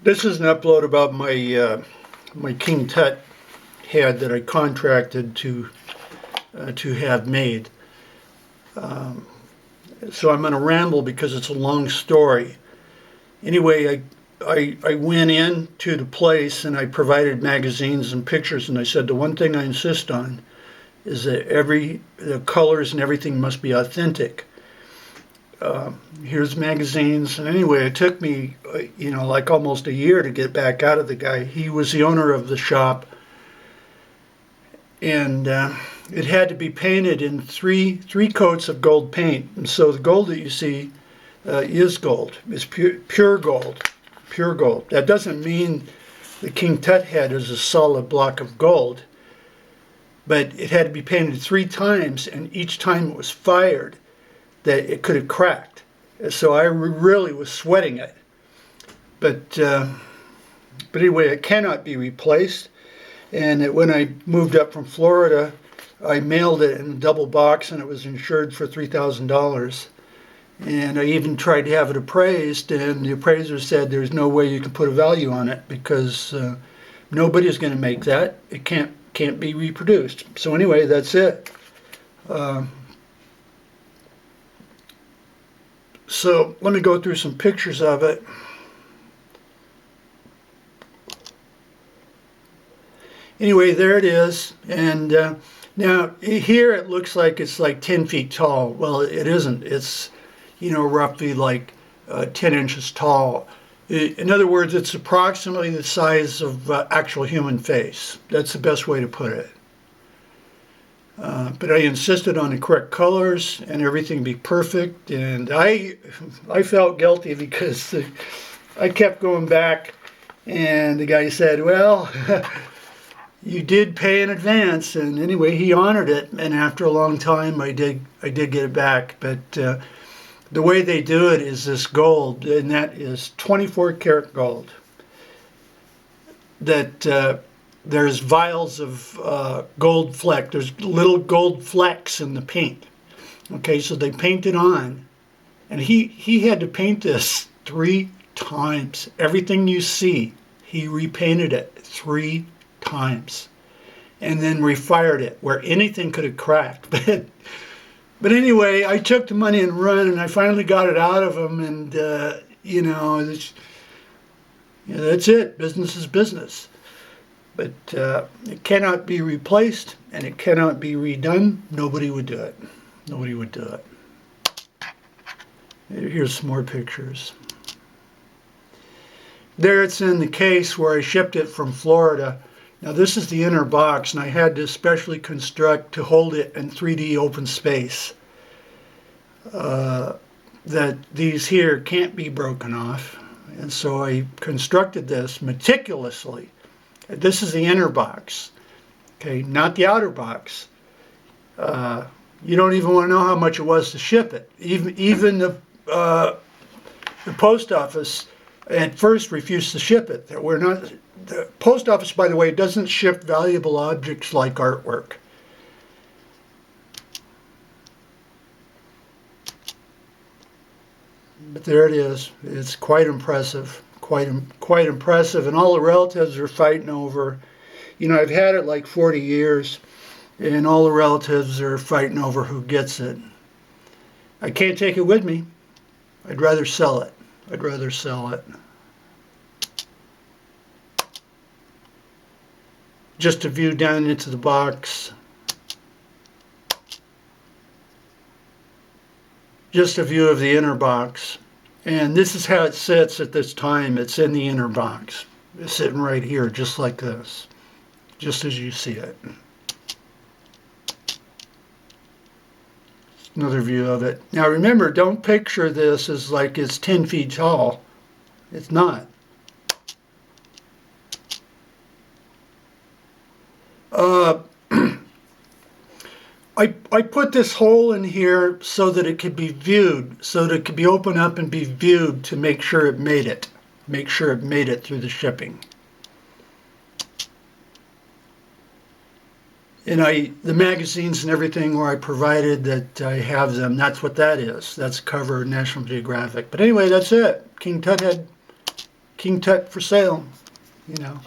This is an upload about my King Tut head that I contracted to have made. So I'm going to ramble because it's a long story. Anyway, I went in to the place and I provided magazines and pictures, and I said the one thing I insist on is that the colors and everything must be authentic. Here's magazines, and anyway, it took me, like almost a year to get back out of the guy. He was the owner of the shop, and it had to be painted in three coats of gold paint. And so the gold that you see is gold. It's pure gold, pure gold. That doesn't mean the King Tut head is a solid block of gold, but it had to be painted 3 times, and each time it was fired, that it could have cracked. So I really was sweating it. But anyway, it cannot be replaced. And when I moved up from Florida, I mailed it in a double box, and it was insured for $3,000. And I even tried to have it appraised, and the appraiser said there's no way you can put a value on it because nobody's going to make that. It can't be reproduced. So anyway, that's it. So let me go through some pictures of it. Anyway, there it is. And now here it looks like it's like 10 feet tall. Well, it isn't. It's, roughly like 10 inches tall. In other words, it's approximately the size of actual human face. That's the best way to put it. But I insisted on the correct colors and everything be perfect, and I felt guilty because I kept going back, and the guy said, well, you did pay in advance, and anyway, he honored it, and after a long time, I did get it back. But the way they do it is this gold, and that is 24 karat gold. That there's vials of gold fleck. There's little gold flecks in the paint. Okay, so they paint it on, and he had to paint this 3 times. Everything you see, he repainted it 3 times, and then refired it where anything could have cracked. But anyway, I took the money and run, and I finally got it out of him, and that's it. Business is business. But it cannot be replaced, and it cannot be redone. Nobody would do it. Nobody would do it. Here's some more pictures. There it's in the case where I shipped it from Florida. Now this is the inner box, and I had to specially construct to hold it in 3D open space. That these here can't be broken off. And so I constructed this meticulously. This is the inner box, okay, not the outer box. You don't even want to know how much it was to ship it. Even the post office at first refused to ship it. The post office, by the way, doesn't ship valuable objects like artwork. But there it is. It's quite impressive. Quite impressive, and all the relatives are fighting over. I've had it like 40 years, and all the relatives are fighting over who gets it. I can't take it with me. I'd rather sell it. Just a view down into the box. Just a view of the inner box. And this is how it sits at this time. It's in the inner box. It's sitting right here, just like this. Just as you see it. Another view of it. Now remember, don't picture this as like it's 10 feet tall. It's not. I put this hole in here so that it could be viewed, so that it could be opened up and be viewed to make sure it made it. Make sure it made it through the shipping. And the magazines and everything where I provided that I have them, that's what that is. That's cover of National Geographic. But anyway, that's it. King Tut King Tut for sale, you know.